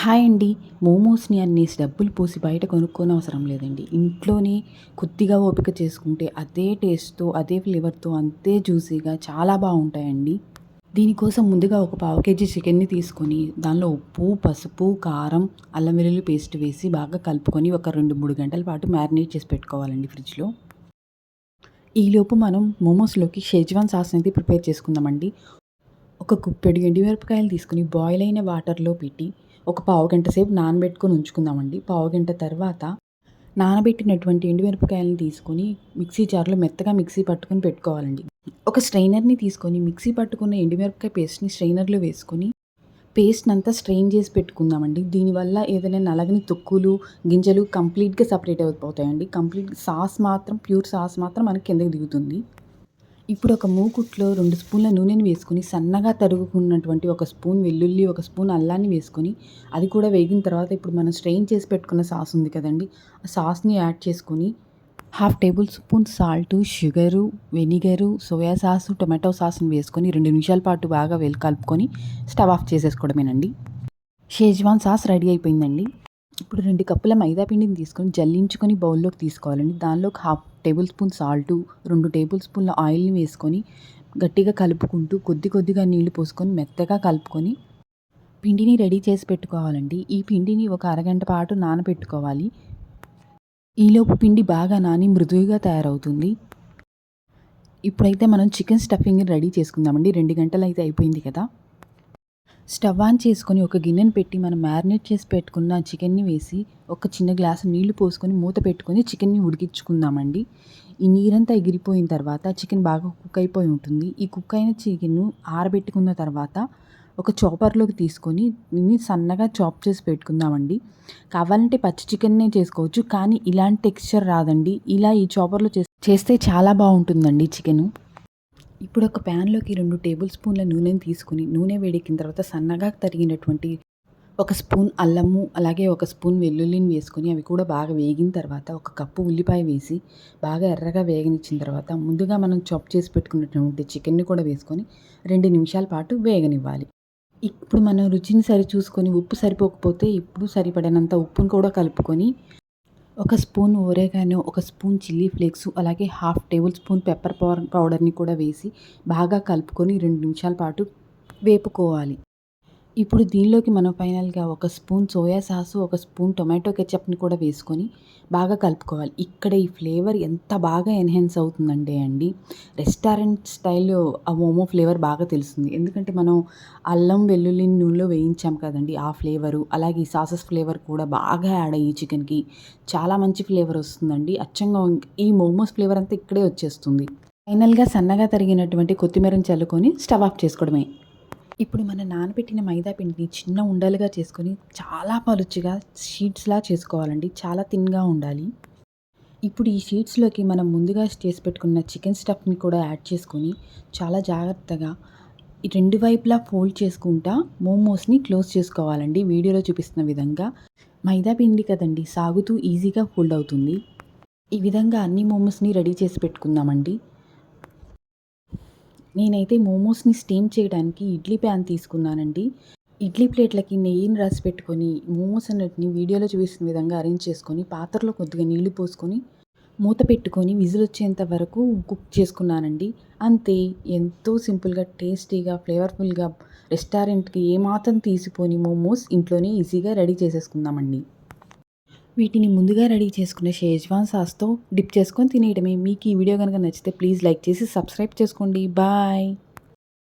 Hi అండి. మోమోస్‌ని అన్నేసి డబ్బులు పోసి బయట కొనుక్కోనవసరం లేదండి. ఇంట్లోనే కొద్దిగా ఓపిక చేసుకుంటే అదే టేస్ట్‌తో, అదే ఫ్లేవర్‌తో, అంతే జ్యూసీగా చాలా బావుంటాయండి. దీనికోసం ముందుగా ఒక పావు కేజీ చికెన్‌ని తీసుకొని, దానిలో ఉప్పు, పసుపు, కారం, అల్లం వెల్లుల్లి పేస్ట్ వేసి బాగా కలుపుకొని ఒక 2, 3 గంటల పాటు మ్యారినేట్ చేసి పెట్టుకోవాలండి ఫ్రిడ్జ్‌లో. ఈలోపు మనం మోమోస్‌లోకి షెజ్వాన్ సాస్ అనేది ప్రిపేర్ చేసుకుందామండి. ఒక గుప్పెడు ఎండుమిరపకాయలు తీసుకొని బాయిల్ అయిన వాటర్‌లో పెట్టి ఒక పావుగంట సేపు నానబెట్టుకొని ఉంచుకుందామండి. పావుగంట తర్వాత నానబెట్టినటువంటి ఎండుమిరపకాయలను తీసుకొని మిక్సీ జార్‌లో మెత్తగా మిక్సీ పట్టుకొని పెట్టుకోవాలండి. ఒక స్ట్రైనర్‌ని తీసుకొని మిక్సీ పట్టుకున్న ఎండుమిరపకాయ పేస్ట్‌ని స్ట్రైనర్‌లో వేసుకొని పేస్ట్‌నంతా స్ట్రెయిన్ చేసి పెట్టుకుందామండి. దీనివల్ల ఏదైనా నలగని తొక్కులు, గింజలు కంప్లీట్‌గా సెపరేట్ అయిపోతాయండి. సాస్ మాత్రం ప్యూర్ సాస్ మాత్రం మనకి కిందకి దిగుతుంది. ఇప్పుడు ఒక మూకుట్లో 2 స్పూన్ల నూనెని వేసుకొని సన్నగా తరుగుకున్నటువంటి ఒక స్పూన్ వెల్లుల్లి, ఒక స్పూన్ అల్లాన్ని వేసుకొని అది కూడా వేగిన తర్వాత ఇప్పుడు మనం స్ట్రెయిన్ చేసి పెట్టుకున్న సాస్ ఉంది కదండీ! ఆ సాస్‌ని యాడ్ చేసుకొని half tablespoon salt, sugar, vinegar, soya sauce, tomato సాస్‌ని వేసుకొని 2 నిమిషాల పాటు బాగా కలుపుకొని స్టవ్ ఆఫ్ చేసేసుకోవడమేనండి. షేజ్వాన్ సాస్ రెడీ అయిపోయిందండి. ఇప్పుడు 2 కప్పుల మైదా పిండిని తీసుకొని జల్లించుకొని బౌల్‌లోకి తీసుకోవాలండి. దానిలోకి half tablespoon salt, 2 table స్పూన్ల ఆయిల్‌ని వేసుకొని గట్టిగా కలుపుకుంటూ కొద్దిగా నీళ్లు పోసుకొని మెత్తగా కలుపుకొని పిండిని రెడీ చేసి పెట్టుకోవాలండి. ఈ పిండిని ఒక అరగంట పాటు నానబెట్టుకోవాలి. ఈలోపు పిండి బాగా నాని మృదువుగా తయారవుతుంది. ఇప్పుడైతే మనం చికెన్ స్టఫింగ్‌ని రెడీ చేసుకుందామండి. 2 గంటలైతే అయిపోయింది కదా! స్టవ్ ఆన్ చేసుకొని ఒక గిన్నెని పెట్టి మనం మ్యారినేట్ చేసి పెట్టుకున్న చికెన్‌ని వేసి ఒక చిన్న గ్లాసు నీళ్లు పోసుకొని మూత పెట్టుకొని చికెన్‌ని ఉడికించుకుందామండి. ఈ నీరంతా ఎగిరిపోయిన తర్వాత చికెన్ బాగా కుక్ అయిపోయి ఉంటుంది. ఈ కుక్ అయిన చికెన్‌ను ఆరబెట్టుకున్న తర్వాత ఒక చాపర్‌లోకి తీసుకొని దీన్ని సన్నగా చాప్ చేసి పెట్టుకుందామండి. కావాలంటే పచ్చి చికెన్‌నే చేసుకోవచ్చు. కానీ ఇలాంటి టెక్స్చర్ రాదండి. ఇలా ఈ చాపర్‌లో చేస్తే చాలా బావుంటుందండి చికెను. ఇప్పుడు ఒక ప్యాన్‌లోకి 2 టేబుల్ స్పూన్ల నూనెని తీసుకొని, నూనె వేడెక్కిన తర్వాత సన్నగా తరిగినటువంటి ఒక స్పూన్ అల్లము, అలాగే ఒక స్పూన్ వెల్లుల్లిని వేసుకొని అవి కూడా బాగా వేగిన తర్వాత ఒక కప్పు ఉల్లిపాయ వేసి బాగా ఎర్రగా వేగనిచ్చిన తర్వాత ముందుగా మనం చాప్ చేసి పెట్టుకున్నటువంటి చికెన్‌ని కూడా వేసుకొని 2 నిమిషాల పాటు వేగనివ్వాలి. ఇప్పుడు మనం రుచిని సరిచూసుకొని ఉప్పు సరిపోకపోతే ఇప్పుడు సరిపడినంత ఉప్పును కూడా కలుపుకొని ఒక స్పూన్ ఒరేగానో, ఒక స్పూన్ చిల్లీ ఫ్లేక్స్, అలాగే హాఫ్ టేబుల్ స్పూన్ పెప్పర్ పౌడర్‌ని కూడా వేసి బాగా కలుపుకొని 2 నిమిషాల పాటు వేపుకోవాలి. ఇప్పుడు దీనిలోకి మనం ఫైనల్‌గా ఒక స్పూన్ సోయా సాసు, ఒక స్పూన్ టొమాటో కెచప్‌ని కూడా వేసుకొని బాగా కలుపుకోవాలి. ఇక్కడ ఈ ఫ్లేవర్ ఎంత బాగా ఎన్హాన్స్ అవుతుందంటే అండి, రెస్టారెంట్ స్టైల్ ఆ మోమో ఫ్లేవర్ బాగా తెలుస్తుంది. ఎందుకంటే మనం అల్లం, వెల్లుల్లిని నూనెలో వేయించాం కదండీ! ఆ ఫ్లేవరు, అలాగే ఈ సాసెస్ ఫ్లేవర్ కూడా బాగా యాడ్ అయ్యి చికెన్‌కి చాలా మంచి ఫ్లేవర్ వస్తుందండి. అచ్చంగా ఈ మోమోస్ ఫ్లేవర్ అంతా ఇక్కడే వచ్చేస్తుంది. ఫైనల్‌గా సన్నగా తరిగినటువంటి కొత్తిమీరని చల్లుకొని స్టవ్ ఆఫ్ చేసుకోవడమే. ఇప్పుడు మనం నానబెట్టిన మైదా పిండిని చిన్న ఉండలుగా చేసుకొని చాలా పలుచగా షీట్స్‌లా చేసుకోవాలండి. చాలా థిన్‌గా ఉండాలి. ఇప్పుడు ఈ షీట్స్‌లోకి మనం ముందుగా చేసి పెట్టుకున్న చికెన్ స్టఫ్‌ని కూడా యాడ్ చేసుకొని చాలా జాగ్రత్తగా ఈ 2 వైపులా ఫోల్డ్ చేసుకుంటా మోమోస్‌ని క్లోజ్ చేసుకోవాలండి. వీడియోలో చూపిస్తున్న విధంగా. మైదా పిండి కదండీ! సాగుతూ ఈజీగా ఫోల్డ్ అవుతుంది. ఈ విధంగా అన్ని మోమోస్‌ని రెడీ చేసి పెట్టుకుందామండి. నేనైతే మోమోస్‌ని స్టీమ్ చేయడానికి ఇడ్లీ ప్యాన్ తీసుకున్నానండి. ఇడ్లీ ప్లేట్లకి నెయ్యిని రాసి పెట్టుకొని మోమోస్ అన్నిటిని వీడియోలో చూపిస్తున్న విధంగా అరేంజ్ చేసుకొని పాత్రలో కొద్దిగా నీళ్లు పోసుకొని మూత పెట్టుకొని విజిల్ వచ్చేంత వరకు కుక్ చేసుకున్నానండి. అంతే, ఎంతో సింపుల్‌గా, టేస్టీగా, ఫ్లేవర్‌ఫుల్‌గా రెస్టారెంట్‌కి ఏమాత్రం తీసిపోని మోమోస్ ఇంట్లోనే ఈజీగా రెడీ చేసేసుకుందామండి. వీటిని ముందుగా రెడీ చేసుకున్న షేజ్వాన్ సాస్‌తో డిప్ చేసుకొని తినేయడమే. మీకు ఈ వీడియో గనుక నచ్చితే ప్లీజ్ లైక్ చేసి సబ్స్క్రైబ్ చేసుకోండి. బాయ్.